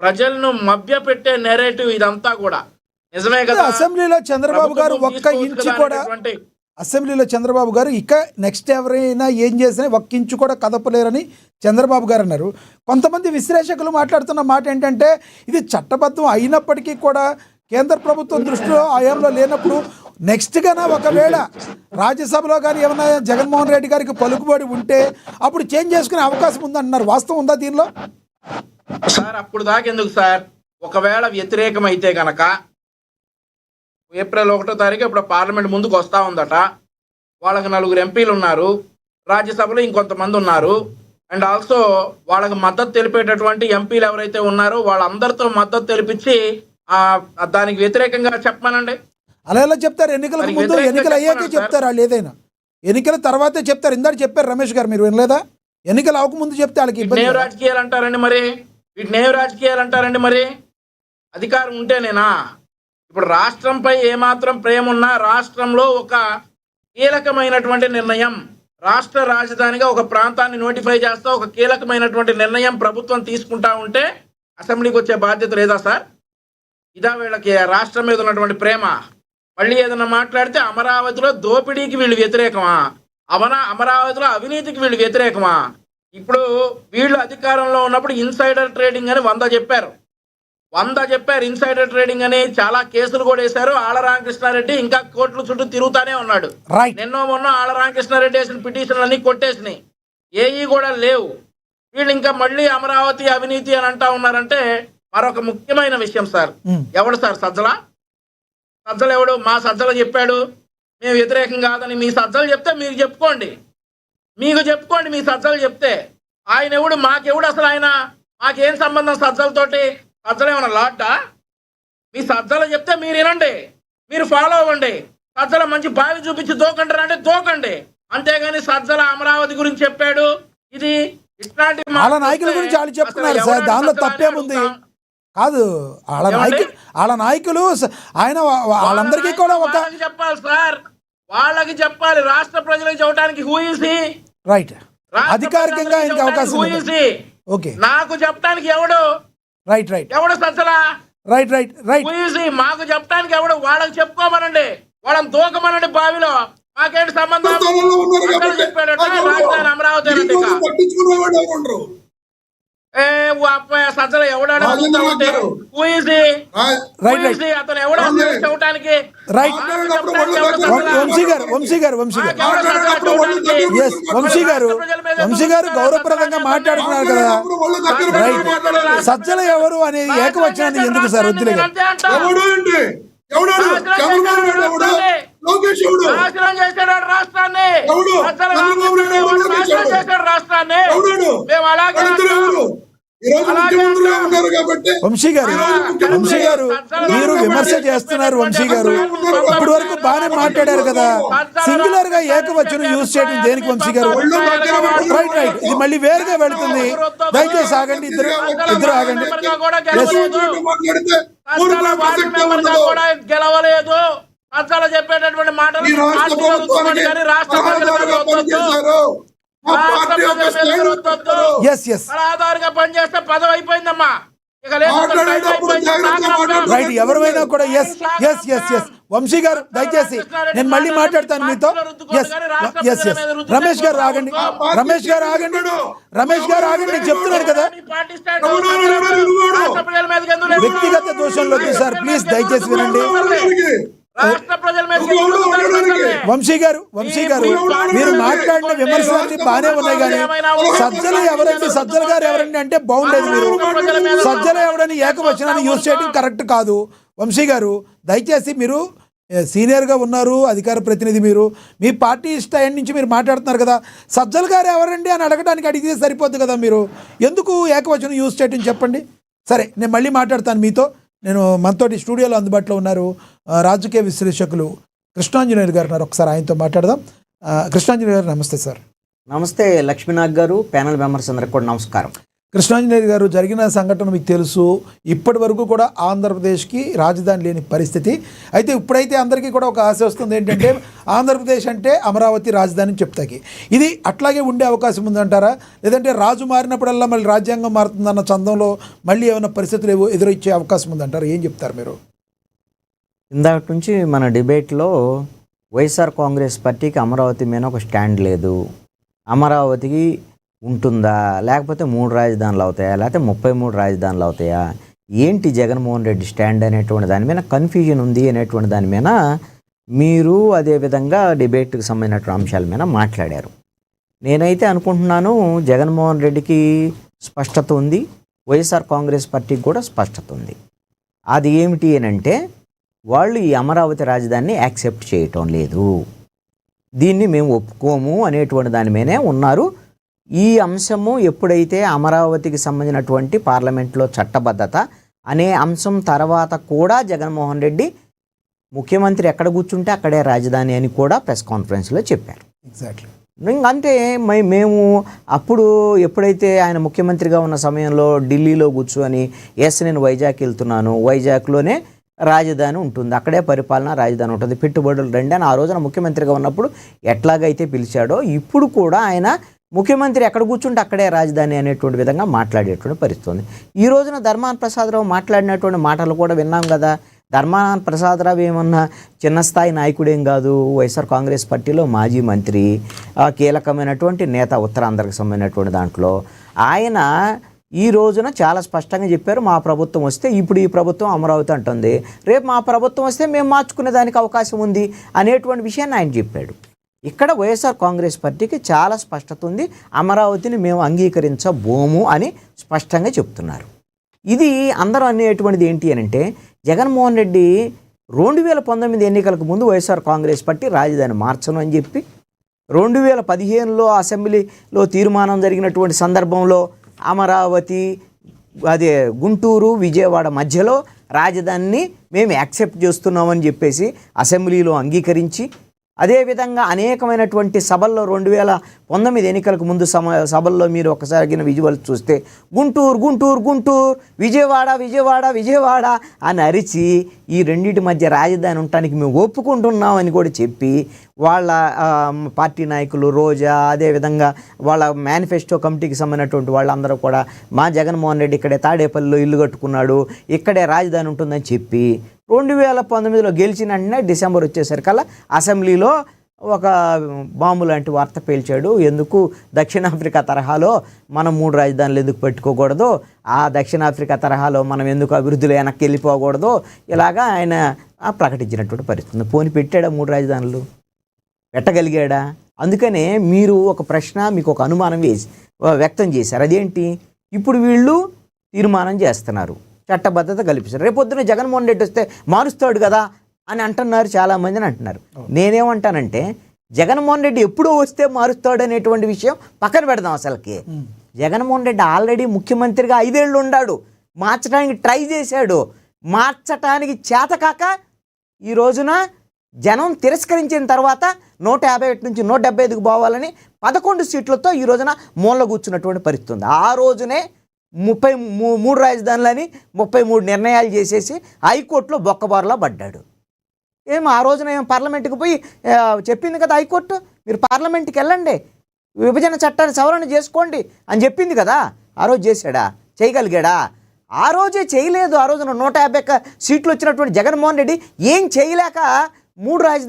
ప్రజలను మభ్యపెట్టే నెరేటివ్ ఇదంతా కూడా. నిజమే కదా? అసెంబ్లీలో చంద్రబాబు గారు ప్రభుత్వం ఒక్క తీసుకోవచ్చు ఇంచు కదా కూడా అనేటువంటి అసెంబ్లీలో చంద్రబాబు గారు ఇక నెక్స్ట్ ఎవరైనా ఏం చేసినా ఒక్క ఇంచు కూడా కదపలేరని చంద్రబాబు గారు అన్నారు. కొంతమంది విశ్లేషకులు మాట్లాడుతున్న మాట ఏంటంటే ఇది చట్టబద్ధం అయినప్పటికీ కూడా కేంద్ర ప్రభుత్వం దృష్టిలో ఆయంలో లేనప్పుడు నెక్స్ట్ గానా ఒకవేళ రాజ్యసభలో కానీ ఏమన్నా జగన్మోహన్ రెడ్డి గారికి పలుకుబడి ఉంటే అప్పుడు చేంజ్ చేసుకునే అవకాశం ఉందంటున్నారు. వాస్తవం ఉందా దీనిలో? సార్ అప్పుడు దాకా ఎందుకు సార్? ఒకవేళ వ్యతిరేకం అయితే గనక ఏప్రిల్ 1వ తారీఖు ఇప్పుడు పార్లమెంట్ ముందుకు వస్తూ ఉందట. వాళ్ళకి 4 ఎంపీలు ఉన్నారు, రాజ్యసభలో ఇంకొంతమంది ఉన్నారు. అండ్ ఆల్సో వాళ్ళకి మద్దతు తెలిపేటటువంటి ఎంపీలు ఎవరైతే ఉన్నారో వాళ్ళందరితో మద్దతు తెలిపించి దానికి వ్యతిరేకంగా చెప్పమనండి. అలా ఎలా చెప్తారు? ఎన్నికలకు ముందు, ఎన్నికలు అయ్యాకే చెప్తారు వాళ్ళు. ఏదైనా ఎన్నికల తర్వాతే చెప్తారు. ఇందాక చెప్పారు రమేష్ గారు, మీరు వినలేదా? ఎన్నికలు అవ్వకముందు చెప్తే వాళ్ళకి ఇబ్బంది. నేవ రాజకీయాలు అంటారండి మరి, వీటిని నేవ రాజకీయాలు అంటారండి మరి. అధికారం ఉంటేనేనా? ఇప్పుడు రాష్ట్రంపై ఏమాత్రం ప్రేమ ఉన్నా రాష్ట్రంలో ఒక కీలకమైనటువంటి నిర్ణయం, రాష్ట్ర రాజధానిగా ఒక ప్రాంతాన్ని నోటిఫై చేస్తా ఒక కీలకమైనటువంటి నిర్ణయం ప్రభుత్వం తీసుకుంటా ఉంటే అసెంబ్లీకి వచ్చే బాధ్యత లేదా సార్? ఇదా వీళ్ళకి రాష్ట్రం మీద ఉన్నటువంటి ప్రేమ? మళ్ళీ ఏదైనా మాట్లాడితే అమరావతిలో దోపిడీకి వీళ్ళు వ్యతిరేకమా, అమరావతిలో అవినీతికి వీళ్ళు వ్యతిరేకమా? ఇప్పుడు వీళ్ళు అధికారంలో ఉన్నప్పుడు ఇన్సైడర్ ట్రేడింగ్ అని 100 చెప్పారు. ఇన్సైడర్ ట్రేడింగ్ అని చాలా కేసులు కూడా వేశారు. ఆళ్ల రామకృష్ణారెడ్డి ఇంకా కోర్టుల చుట్టూ తిరుగుతానే ఉన్నాడు. నిన్నో మొన్న ఆళ్ల రామకృష్ణారెడ్డి వేసిన పిటిషన్లు అన్ని కొట్టేసినాయి, ఏఈ కూడా లేవు. వీళ్ళు ఇంకా మళ్ళీ అమరావతి అవినీతి అని అంటా ఉన్నారంటే మరొక ముఖ్యమైన విషయం సార్. ఎవడు సార్ సజ్జలు ఎవడు? మా సజ్జలు చెప్పాడు మేము వ్యతిరేకం కాదని. మీ సజ్జలు చెప్తే మీకు చెప్పుకోండి మీ సజ్జలు చెప్తే. ఆయన ఎవడు? మాకెవడు అసలు? ఆయన మాకేం సంబంధం సజ్జలతోటి? సజ్జలు ఏమన్నా లాడ్డా? మీ సజ్జలు చెప్తే మీరు వినండి, మీరు ఫాలో అవ్వండి. సజ్జల మంచి బావి చూపించి దూకంటారా అంటే దూకండి, అంతేగాని సజ్జల అమరావతి గురించి చెప్పాడు ఇది ఇట్లాంటి వాళ్ళ నాయకుల గురించి వాళ్ళు చెప్తున్నారు సార్, దానిలో తప్పేముంది? కాదు, వాళ్ళ నాయకులు ఆయన వాళ్ళందరికీ కూడా ఒక చెప్పాలి సార్, వాళ్ళకి చెప్పాలి. రాష్ట్ర ప్రజలకు చెప్పడానికి హూయిసి రైట్, అధికారికంగా ఇంకా అవకాశం ఓకే నాకు చెప్పడానికి ఎవడు? రైట్ ఎవడు సజ్జల? రైట్ మాకు చెప్పడానికి ఎవడు? వాళ్ళకి చెప్పుకోమనండి, వాళ్ళని దూకమనండి బావిలో. మాకేంటి సంబంధం? రాజధాని అమరావతి సజ్జల ఎవడాడు? అతను ఎవడో చెప్పడానికి వంశీ గారు గౌరవప్రదంగా మాట్లాడుతున్నారు కదా. రైట్, సజ్జల ఎవరు అనే ఏకవచనాన్ని ఎందుకు సార్? వద్దులే. వంశీ గారు మీరు విమర్శ చేస్తున్నారు. వంశీ గారు ఇప్పటి వరకు బాగానే మాట్లాడారు కదా. సింగులర్ గా ఏకవచనం యూజ్ చేయడం దేనికి వంశీ గారు? రైట్, ఇది మళ్ళీ వేరుగా వెళుతుంది. దయచేసి ఆగండి, ఇద్దరు ఆగండి. గెలవలేదు సజ్జల చెప్పేటటువంటి మాటలు ఆధారంగా పనిచేస్తే పదవి అయిపోయిందమ్మా. రైట్, ఎవరైనా కూడా వంశీ గారు దయచేసి నేను మళ్ళీ మాట్లాడతాను మీతో. రమేష్ గారు ఆగండి, చెప్తున్నాను కదా. వ్యక్తిగత దోషంలోకి సార్ ప్లీజ్ దయచేసి వినండి. వంశీ గారు మీరు మాట్లాడిన విమర్శలన్నీ బాగానే ఉన్నాయి, కానీ సజ్జల గారు ఎవరండి అంటే బాగుండేది. మీరు సజ్జల ఎవరని ఏకవచనాన్ని యూజ్ చేయడం కరెక్ట్ కాదు. వంశీ గారు దయచేసి మీరు సీనియర్గా ఉన్నారు, అధికార ప్రతినిధి, మీరు మీ పార్టీ స్థాయి నుంచి మీరు మాట్లాడుతున్నారు కదా. సజ్జల గారు ఎవరండి అని అడగడానికి అడిగితే సరిపోద్ది కదా. మీరు ఎందుకు ఏకవచనం యూజ్ చేయడం చెప్పండి. సరే, నేను మళ్ళీ మాట్లాడతాను మీతో. నేను మనతోటి స్టూడియోలో అందుబాటులో ఉన్నారు రాజకీయ విశ్లేషకులు కృష్ణాంజనేయులు గారు ఉన్నారు. ఒకసారి ఆయనతో మాట్లాడదాం. కృష్ణాంజనేయులు గారు నమస్తే సార్. నమస్తే లక్ష్మీనాథ్ గారు, ప్యానల్ మెంబర్స్ అందరికి కూడా నమస్కారం. కృష్ణాంజనేయ గారు, జరిగిన సంఘటన మీకు తెలుసు. ఇప్పటి వరకు కూడా ఆంధ్రప్రదేశ్కి రాజధాని లేని పరిస్థితి. అయితే ఇప్పుడైతే అందరికీ కూడా ఒక ఆశ వస్తుంది ఏంటంటే ఆంధ్రప్రదేశ్ అంటే అమరావతి రాజధాని చెప్తాకి. ఇది అట్లాగే ఉండే అవకాశం ఉందంటారా, లేదంటే రాజు మారినప్పుడల్లా మళ్ళీ రాజ్యాంగం మారుతుందన్న చందంలో మళ్ళీ ఏమైనా పరిస్థితులు ఎదురొచ్చే అవకాశం ఉందంటారా? ఏం చెప్తారు మీరు? ఇందాక నుంచి మన డిబేట్లో వైఎస్ఆర్ కాంగ్రెస్ పార్టీకి అమరావతి మీద ఒక స్టాండ్ లేదు, అమరావతికి ఉంటుందా, లేకపోతే 3 రాజధానులు అవుతాయా, లేకపోతే 33 రాజధానులు అవుతాయా, ఏంటి జగన్మోహన్ రెడ్డి స్టాండ్ అనేటువంటి దాని మీద కన్ఫ్యూజన్ ఉంది అనేటువంటి దాని మీద మీరు అదేవిధంగా డిబేట్కి సంబంధించిన అంశాల మీద మాట్లాడారు. నేనైతే అనుకుంటున్నాను జగన్మోహన్ రెడ్డికి స్పష్టత ఉంది, వైఎస్ఆర్ కాంగ్రెస్ పార్టీకి కూడా స్పష్టత ఉంది. అది ఏమిటి అని అంటే వాళ్ళు ఈ అమరావతి రాజధానిని యాక్సెప్ట్ చేయటం లేదు, దీన్ని మేము ఒప్పుకోము అనేటువంటి దాని మీదే ఉన్నారు. ఈ అంశము ఎప్పుడైతే అమరావతికి సంబంధించినటువంటి పార్లమెంట్లో చట్టబద్ధత అనే అంశం తర్వాత కూడా జగన్మోహన్ రెడ్డి ముఖ్యమంత్రి ఎక్కడ కూర్చుంటే అక్కడే రాజధాని అని కూడా ప్రెస్ కాన్ఫరెన్స్లో చెప్పారు. ఎగ్జాక్ట్లీ. అంటే మేము అప్పుడు ఎప్పుడైతే ఆయన ముఖ్యమంత్రిగా ఉన్న సమయంలో ఢిల్లీలో కూర్చొని నేను వైజాగ్ వెళ్తున్నాను, వైజాగ్లోనే రాజధాని ఉంటుంది, అక్కడే పరిపాలన రాజధాని ఉంటుంది, పెట్టుబడులు రండి అని ఆ రోజున ముఖ్యమంత్రిగా ఉన్నప్పుడు ఎట్లాగైతే పిలిచాడో ఇప్పుడు కూడా ఆయన ముఖ్యమంత్రి ఎక్కడ కూర్చుంటే అక్కడే రాజధాని అనేటువంటి విధంగా మాట్లాడేటువంటి పరిస్థితి. ఈ రోజున ధర్మాన ప్రసాదరావు మాట్లాడినటువంటి మాటలు కూడా విన్నాం కదా. ధర్మాన ప్రసాదరావు ఏమన్నా చిన్న స్థాయి నాయకుడేం కాదు, వైఎస్ఆర్ కాంగ్రెస్ పార్టీలో మాజీ మంత్రి, కీలకమైనటువంటి నేత, ఉత్తరాంధ్రకు సంబంధించినటువంటి దాంట్లో ఆయన ఈ రోజున చాలా స్పష్టంగా చెప్పారు, మా ప్రభుత్వం వస్తే, ఇప్పుడు ఈ ప్రభుత్వం అమరావతి అంటుంది, రేపు మా ప్రభుత్వం వస్తే మేము మార్చుకునే దానికి అవకాశం ఉంది అనేటువంటి విషయాన్ని ఆయన చెప్పాడు. ఇక్కడ వైఎస్ఆర్ కాంగ్రెస్ పార్టీకి చాలా స్పష్టత ఉంది, అమరావతిని మేము అంగీకరించబోము అని స్పష్టంగా చెప్తున్నారు. ఇది అందరూ అనేటువంటిది ఏంటి అని అంటే జగన్మోహన్ రెడ్డి 2019 ఎన్నికలకు ముందు వైఎస్ఆర్ కాంగ్రెస్ పార్టీ రాజధాని మార్చను అని చెప్పి 2015లో అసెంబ్లీలో తీర్మానం జరిగినటువంటి సందర్భంలో అమరావతి అదే గుంటూరు విజయవాడ మధ్యలో రాజధానిని మేము యాక్సెప్ట్ చేస్తున్నామని చెప్పేసి అసెంబ్లీలో అంగీకరించి, అదేవిధంగా అనేకమైనటువంటి సభల్లో 2019 ఎన్నికలకు ముందు సభల్లో మీరు ఒకసారి విజువల్స్ చూస్తే గుంటూరు గుంటూరు గుంటూరు, విజయవాడ విజయవాడ విజయవాడ అని అరిచి ఈ రెండింటి మధ్య రాజధాని ఉండటానికి మేము ఒప్పుకుంటున్నామని కూడా చెప్పి వాళ్ళ పార్టీ నాయకులు రోజా, అదేవిధంగా వాళ్ళ మేనిఫెస్టో కమిటీకి సంబంధించినటువంటి వాళ్ళందరూ కూడా మా జగన్మోహన్ రెడ్డి ఇక్కడే తాడేపల్లిలో ఇల్లు కట్టుకున్నాడు, ఇక్కడే రాజధాని ఉంటుందని చెప్పి 2019లో గెలిచిన వెంటనే డిసెంబర్ వచ్చేసరికల్లా అసెంబ్లీలో ఒక బాంబు లాంటి వార్త పేల్చాడు. ఎందుకు దక్షిణాఫ్రికా తరహాలో మనం 3 రాజధానులు ఎందుకు పెట్టుకోకూడదు, ఆ దక్షిణాఫ్రికా తరహాలో మనం ఎందుకు అభివృద్ధిలో వెనక్కి వెళ్ళిపోకూడదు, ఇలాగా ఆయన ప్రకటించినటువంటి పరిస్థితి. పోని పెట్టాడా 3 రాజధానులు? పెట్టగలిగాడా? అందుకనే మీరు ఒక ప్రశ్న, మీకు ఒక అనుమానం వ్యక్తం చేశారు. అదేంటి, ఇప్పుడు వీళ్ళు తీర్మానం చేస్తున్నారు, చట్టబద్ధత కల్పిస్తారు, రేపొద్దున జగన్మోహన్ రెడ్డి వస్తే మారుస్తాడు కదా అని అంటున్నారు, చాలామంది అని అంటున్నారు. నేనేమంటానంటే జగన్మోహన్ రెడ్డి ఎప్పుడో వస్తే మారుస్తాడు అనేటువంటి విషయం పక్కన పెడదాం. అసలుకి జగన్మోహన్ రెడ్డి ఆల్రెడీ ముఖ్యమంత్రిగా 5 ఏళ్ళు ఉన్నాడు, మార్చడానికి ట్రై చేశాడు, మార్చటానికి చేతకాక ఈ రోజున జనం తిరస్కరించిన తర్వాత 151 నుంచి 175కు పోవాలని 11 సీట్లతో ఈ రోజున మూల కూర్చున్నటువంటి పరిస్థితి ఉంది. ఆ రోజునే 33 రాజధానులని 33 నిర్ణయాలు చేసేసి హైకోర్టులో బొక్కబారులో పడ్డాడు. ఆ రోజున పార్లమెంట్కి పోయి చెప్పింది కదా హైకోర్టు, మీరు పార్లమెంట్కి వెళ్ళండి, విభజన చట్టాన్ని సవరణ చేసుకోండి అని చెప్పింది కదా. ఆ రోజు చేశాడా? చేయగలిగాడా? ఆ రోజే చేయలేదు. ఆ రోజున 150 సీట్లు వచ్చినటువంటి జగన్మోహన్ రెడ్డి ఏం చేయలేక 3 రాజధానులు